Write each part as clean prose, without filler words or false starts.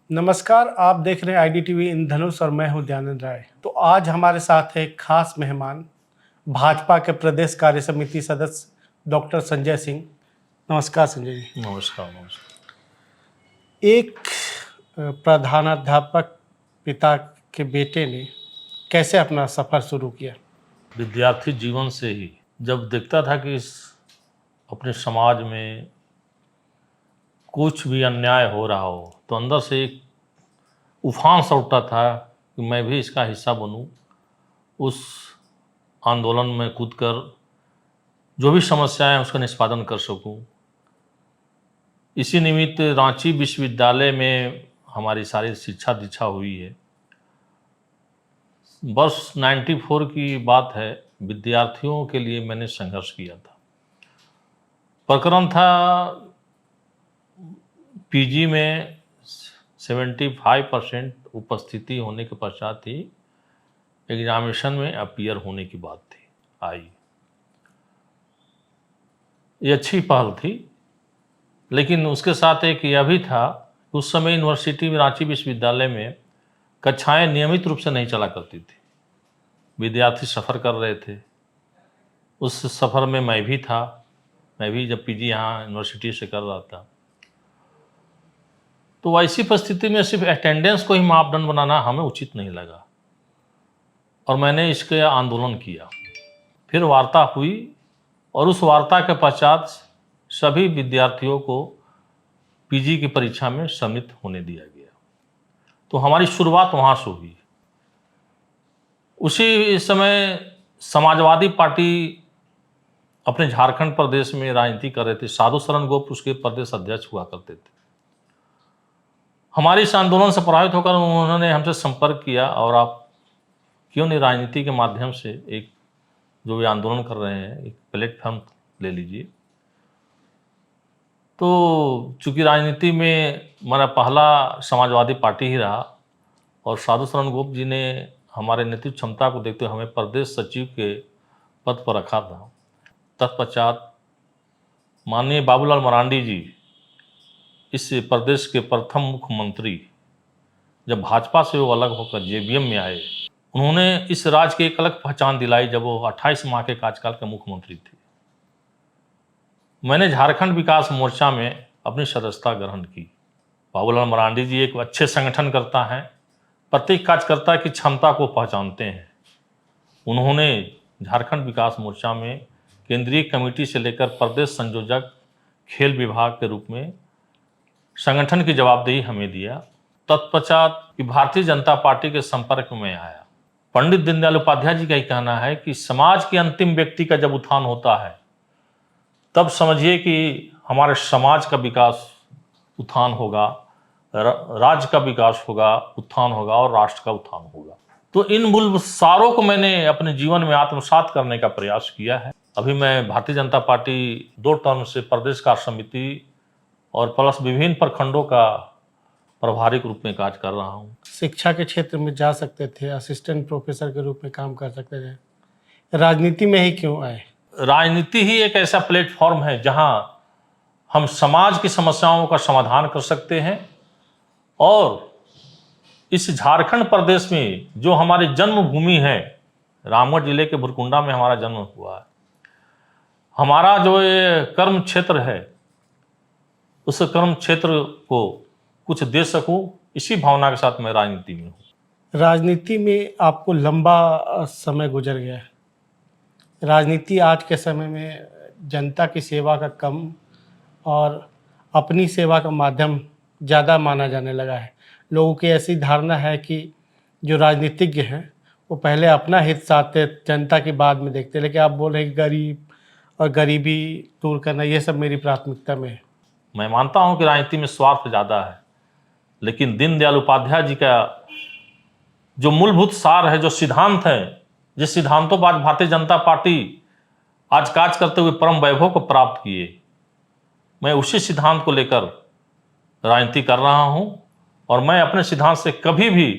नमस्कार, आप देख रहे हैं आईडीटीवी इन धनुष और मैं हूं दयानंद राय। तो आज हमारे साथ है एक खास मेहमान, भाजपा के प्रदेश कार्य समिति सदस्य डॉक्टर संजय सिंह। नमस्कार संजय जी। नमस्कार नमस्कार। एक प्रधानाध्यापक पिता के बेटे ने कैसे अपना सफर शुरू किया? विद्यार्थी जीवन से ही जब देखता था कि अपने समाज में कुछ भी अन्याय हो रहा हो तो अंदर से एक उफान सा उठता था कि मैं भी इसका हिस्सा बनूं, उस आंदोलन में कूदकर जो भी समस्याएं हैं उसका निष्पादन कर सकूं। इसी निमित्त रांची विश्वविद्यालय में हमारी सारी शिक्षा दीक्षा हुई है। वर्ष 94 की बात है, विद्यार्थियों के लिए मैंने संघर्ष किया था। प्रकरण था पीजी में 75% उपस्थिति होने के पश्चात ही एग्जामिनेशन में अपीयर होने की बात थी आई। ये अच्छी पहल थी, लेकिन उसके साथ एक यह भी था, उस समय यूनिवर्सिटी में रांची विश्वविद्यालय में कक्षाएं नियमित रूप से नहीं चला करती थी। विद्यार्थी सफ़र कर रहे थे, उस सफ़र में मैं भी था। मैं भी जब पीजी यहाँ यूनिवर्सिटी से कर रहा था, तो ऐसी परिस्थिति में सिर्फ अटेंडेंस को ही मापदंड बनाना हमें उचित नहीं लगा और मैंने इसके आंदोलन किया। फिर वार्ता हुई और उस वार्ता के पश्चात सभी विद्यार्थियों को पीजी की परीक्षा में सम्मिलित होने दिया गया। तो हमारी शुरुआत वहाँ से हुई। उसी समय समाजवादी पार्टी अपने झारखंड प्रदेश में राजनीति कर रहे थे। साधु शरण गोप उसके प्रदेश अध्यक्ष हुआ करते थे। हमारे इस आंदोलन से प्रभावित होकर उन्होंने हमसे संपर्क किया और आप क्यों नहीं राजनीति के माध्यम से एक जो भी आंदोलन कर रहे हैं एक प्लेटफॉर्म ले लीजिए। तो चूंकि राजनीति में मेरा पहला समाजवादी पार्टी ही रहा और साधु शरण गोप जी ने हमारे नेतृत्व क्षमता को देखते हुए हमें प्रदेश सचिव के पद पर रखा था। तत्पश्चात माननीय बाबूलाल मरांडी जी इस प्रदेश के प्रथम मुख्यमंत्री, जब भाजपा से वो अलग होकर जेवीएम में आए, उन्होंने इस राज्य की एक अलग पहचान दिलाई जब वो 28 माह के कार्यकाल के मुख्यमंत्री थे। मैंने झारखंड विकास मोर्चा में अपनी सदस्यता ग्रहण की। बाबूलाल मरांडी जी एक अच्छे संगठनकर्ता हैं, प्रत्येक कार्यकर्ता की क्षमता को पहचानते हैं। उन्होंने झारखंड विकास मोर्चा में केंद्रीय कमेटी से लेकर प्रदेश संयोजक खेल विभाग के रूप में संगठन की जवाबदेही हमें दिया। तत्पश्चात कि भारतीय जनता पार्टी के संपर्क में आया। पंडित दीनदयाल उपाध्याय जी का ही कहना है कि समाज के अंतिम व्यक्ति का जब उत्थान होता है तब समझिए कि हमारे समाज का विकास उत्थान होगा, राज्य का विकास होगा, उत्थान होगा और राष्ट्र का उत्थान होगा। तो इन मूल सारों को मैंने अपने जीवन में आत्मसात करने का प्रयास किया है। अभी मैं भारतीय जनता पार्टी 2 टर्म से प्रदेश कार्य समिति और प्लस विभिन्न प्रखंडों का प्रभारी के रूप में कार्य कर रहा हूँ। शिक्षा के क्षेत्र में जा सकते थे, असिस्टेंट प्रोफेसर के रूप में काम कर सकते थे, राजनीति में ही क्यों आए? राजनीति ही एक ऐसा प्लेटफॉर्म है जहां हम समाज की समस्याओं का समाधान कर सकते हैं और इस झारखंड प्रदेश में जो हमारी जन्मभूमि है, रामगढ़ जिले के भुरकुंडा में हमारा जन्म हुआ है, हमारा जो ये कर्म क्षेत्र है उस कर्म क्षेत्र को कुछ दे सकूं, इसी भावना के साथ मैं राजनीति में हूँ। राजनीति में आपको लंबा समय गुजर गया है। राजनीति आज के समय में जनता की सेवा का कम और अपनी सेवा का माध्यम ज़्यादा माना जाने लगा है। लोगों की ऐसी धारणा है कि जो राजनीतिज्ञ हैं वो पहले अपना हित साधते, जनता की बाद में देखते। लेकिन आप बोल रहे हैं कि गरीब और गरीबी दूर करना ये सब मेरी प्राथमिकता में है। मैं मानता हूं कि राजनीति में स्वार्थ ज़्यादा है, लेकिन दीनदयाल उपाध्याय जी का जो मूलभूत सार है, जो सिद्धांत है, जिस सिद्धांतों पर आज भारतीय जनता पार्टी आज कार्य करते हुए परम वैभव को प्राप्त किए, मैं उसी सिद्धांत को लेकर राजनीति कर रहा हूं और मैं अपने सिद्धांत से कभी भी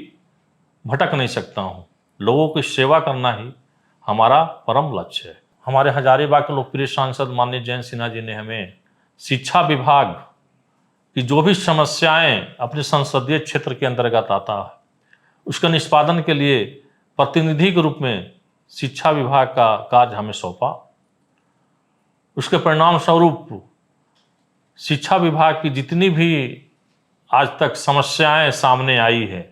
भटक नहीं सकता हूं। लोगों की सेवा करना ही हमारा परम लक्ष्य है। हमारे हजारीबाग के लोकप्रिय सांसद माननीय जयंत सिन्हा जी ने हमें शिक्षा विभाग कि जो भी समस्याएं अपने संसदीय क्षेत्र के अंतर्गत आता है उसके निष्पादन के लिए प्रतिनिधि के रूप में शिक्षा विभाग का कार्य हमें सौंपा। उसके परिणाम स्वरूप शिक्षा विभाग की जितनी भी आज तक समस्याएं सामने आई है,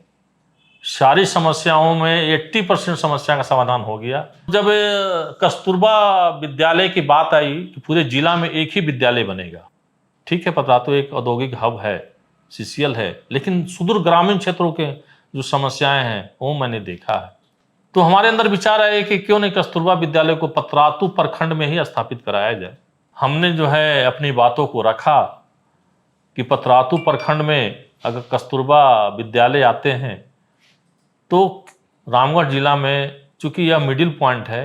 सारी समस्याओं में 80% समस्या का समाधान हो गया। जब कस्तूरबा विद्यालय की बात आई कि पूरे जिला में एक ही विद्यालय बनेगा, ठीक है, पता तो एक औद्योगिक हब है, सीसीएल है, लेकिन सुदूर ग्रामीण क्षेत्रों के जो समस्याएं हैं वो मैंने देखा है। तो हमारे अंदर विचार आया कि क्यों नहीं कस्तूरबा विद्यालय को पतरातू प्रखंड में ही स्थापित कराया जाए। हमने जो है अपनी बातों को रखा कि पतरातू प्रखंड में अगर कस्तूरबा विद्यालय आते हैं तो रामगढ़ जिला में, चूंकि यह मिडिल पॉइंट है,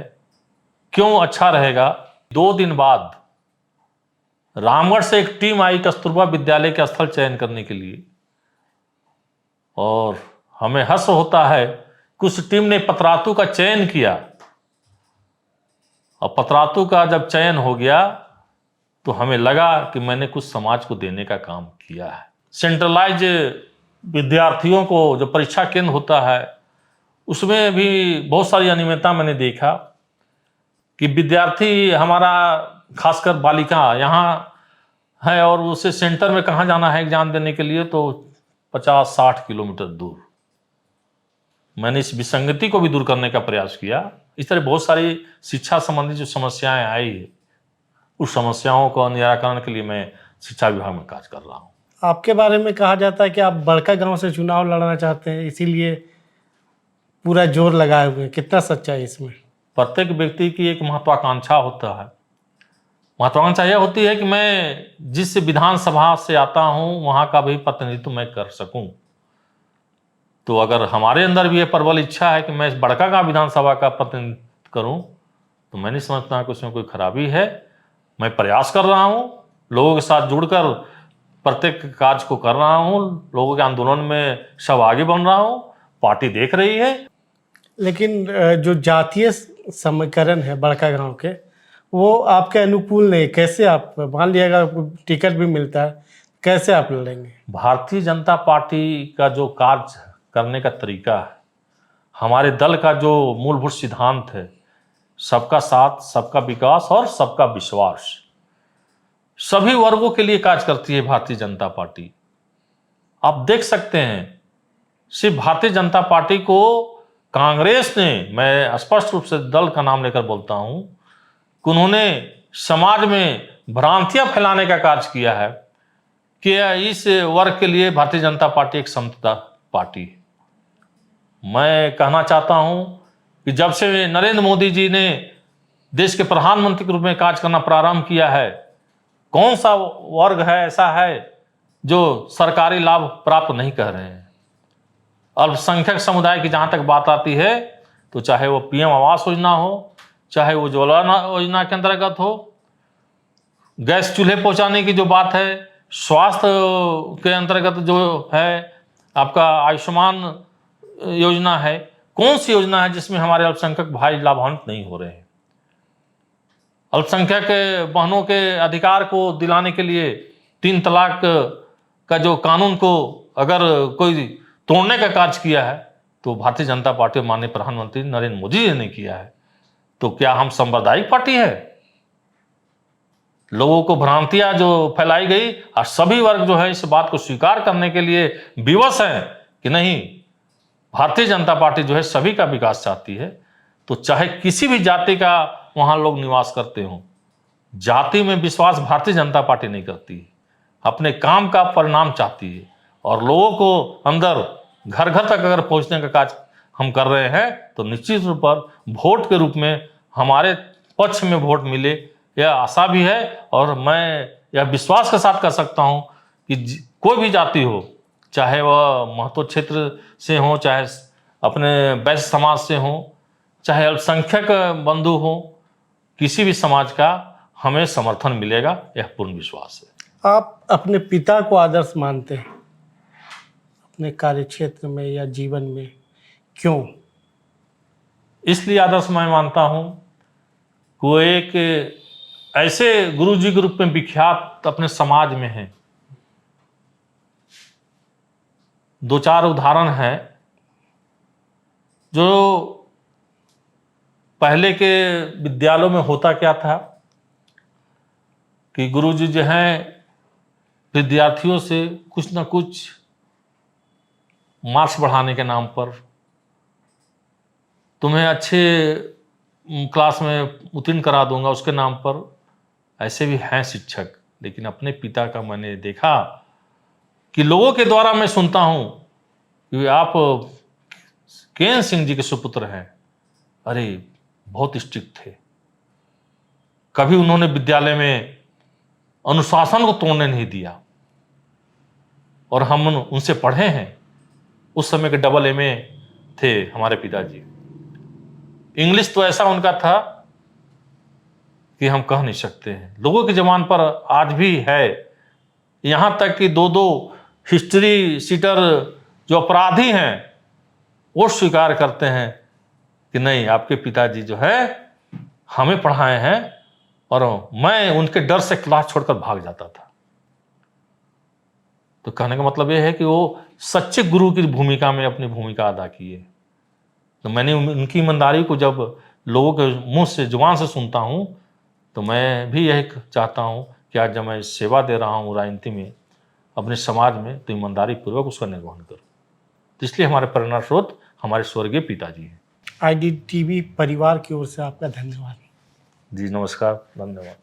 क्यों अच्छा रहेगा। 2 दिन बाद रामगढ़ से एक टीम आई कस्तूरबा विद्यालय के स्थल चयन करने के लिए, और हमें हर्ष होता है कि उस टीम ने पतरातू का चयन किया। और पतरातू का जब चयन हो गया तो हमें लगा कि मैंने कुछ समाज को देने का काम किया है। सेंट्रलाइज विद्यार्थियों को जो परीक्षा केंद्र होता है उसमें भी बहुत सारी अनियमितता मैंने देखा कि विद्यार्थी हमारा, खासकर बालिका यहाँ है और उसे सेंटर में कहाँ जाना है एग्जाम देने के लिए, तो 50-60 किलोमीटर दूर। मैंने इस विसंगति को भी दूर करने का प्रयास किया। इस तरह बहुत सारी शिक्षा संबंधी जो समस्याएं आई है उस समस्याओं का निराकरण के लिए मैं शिक्षा विभाग में कार्य कर रहा हूँ। आपके बारे में कहा जाता है कि आप बड़का गांव से चुनाव लड़ना चाहते हैं, इसीलिए पूरा जोर लगाए हुए हैं। कितना सच्चाई इसमें? प्रत्येक व्यक्ति की एक महत्वाकांक्षा होता है। महत्वाकांक्षा यह होती है कि मैं जिस विधानसभा से आता हूँ वहाँ का भी प्रतिनिधित्व मैं कर सकूँ। तो अगर हमारे अंदर भी ये प्रबल इच्छा है कि मैं इस बड़का विधानसभा का प्रतिनिधित्व करूँ तो मैं नहीं समझता कि उसमें कोई खराबी है। मैं प्रयास कर रहा हूँ, लोगों के साथ जुड़कर प्रत्येक कार्य को कर रहा हूँ, लोगों के आंदोलन में सहभागी बन रहा हूँ, पार्टी देख रही है। लेकिन जो जातीय समीकरण है बड़का गांव के, वो आपके अनुकूल नहीं। कैसे आप, मान लिया टिकट भी मिलता है, कैसे आप लड़ेंगे? भारतीय जनता पार्टी का जो कार्य करने का तरीका है, हमारे दल का जो मूलभूत सिद्धांत है, सबका साथ, सबका विकास और सबका विश्वास, सभी वर्गों के लिए कार्य करती है भारतीय जनता पार्टी। आप देख सकते हैं, सिर्फ भारतीय जनता पार्टी को कांग्रेस ने, मैं स्पष्ट रूप से दल का नाम लेकर बोलता हूं, कि उन्होंने समाज में भ्रांतियां फैलाने का कार्य किया है कि इस वर्ग के लिए भारतीय जनता पार्टी एक समता पार्टी है। मैं कहना चाहता हूं कि जब से नरेंद्र मोदी जी ने देश के प्रधानमंत्री के रूप में कार्य करना प्रारंभ किया है, कौन सा वर्ग है ऐसा है जो सरकारी लाभ प्राप्त नहीं कर रहे हैं। अल्पसंख्यक समुदाय की जहां तक बात आती है तो चाहे वो पीएम आवास योजना हो, चाहे वो उज्ज्वला योजना के अंतर्गत हो, गैस चूल्हे पहुंचाने की जो बात है, स्वास्थ्य के अंतर्गत जो है आपका आयुष्मान योजना है, कौन सी योजना है जिसमें हमारे अल्पसंख्यक भाई लाभान्वित नहीं हो रहे हैं। अल्पसंख्यक बहनों के अधिकार को दिलाने के लिए 3 तलाक का जो कानून को अगर कोई तोड़ने का कार्य किया है तो भारतीय जनता पार्टी माननीय प्रधानमंत्री नरेंद्र मोदी जी ने किया है। तो क्या हम सांप्रदायिक पार्टी है? लोगों को भ्रांतियां जो फैलाई गई और सभी वर्ग जो है इस बात को स्वीकार करने के लिए विवश है कि नहीं, भारतीय जनता पार्टी जो है सभी का विकास चाहती है। तो चाहे किसी भी जाति का वहां लोग निवास करते हों, जाति में विश्वास भारतीय जनता पार्टी नहीं करती है, अपने काम का परिणाम चाहती है। और लोगों को अंदर घर घर तक अगर पहुंचने का कार्य हम कर रहे हैं तो निश्चित रूप पर वोट के रूप में हमारे पक्ष में वोट मिले, यह आशा भी है। और मैं यह विश्वास के साथ कर सकता हूं कि कोई भी जाति हो, चाहे वह महतो क्षेत्र से हो, चाहे अपने वैश्य समाज से हो, चाहे अल्पसंख्यक बंधु हो, किसी भी समाज का हमें समर्थन मिलेगा, यह पूर्ण विश्वास है। आप अपने पिता को आदर्श मानते हैं अपने कार्यक्षेत्र में या जीवन में, क्यों? इसलिए आदर्श मैं मानता हूं कि वो एक ऐसे गुरु जी के रूप में विख्यात अपने समाज में हैं दो चार उदाहरण हैं जो पहले के विद्यालयों में होता क्या था कि गुरुजी जो हैं विद्यार्थियों से कुछ ना कुछ मार्क्स बढ़ाने के नाम पर, तुम्हें अच्छे क्लास में उत्तीर्ण करा दूंगा उसके नाम पर, ऐसे भी हैं शिक्षक। लेकिन अपने पिता का मैंने देखा कि लोगों के द्वारा मैं सुनता हूं कि आप केएन सिंह जी के सुपुत्र हैं। अरे बहुत स्ट्रिक्ट थे, कभी उन्होंने विद्यालय में अनुशासन को तोड़ने नहीं दिया, और हम उनसे पढ़े हैं। उस समय के डबल एमए थे हमारे पिताजी। इंग्लिश तो ऐसा उनका था कि हम कह नहीं सकते हैं। लोगों के जमान पर आज भी है, यहां तक कि दो दो हिस्ट्री सीटर जो अपराधी हैं वो स्वीकार करते हैं कि नहीं, आपके पिताजी जो है हमें पढ़ाए हैं, और मैं उनके डर से क्लास छोड़कर भाग जाता था। तो कहने का मतलब यह है कि वो सच्चे गुरु की भूमिका में अपनी भूमिका अदा की है। तो मैंने उनकी ईमानदारी को जब लोगों के मुंह से, जुबान से सुनता हूं, तो मैं भी यही चाहता हूं कि आज जब मैं सेवा दे रहा हूं राजनीति में, अपने समाज में, तो ईमानदारी पूर्वक उसका निर्वहन करूं। तो इसलिए हमारे प्रेरणा स्रोत हमारे स्वर्गीय पिताजी हैं। IDTV परिवार की ओर से आपका धन्यवाद। जी नमस्कार, धन्यवाद।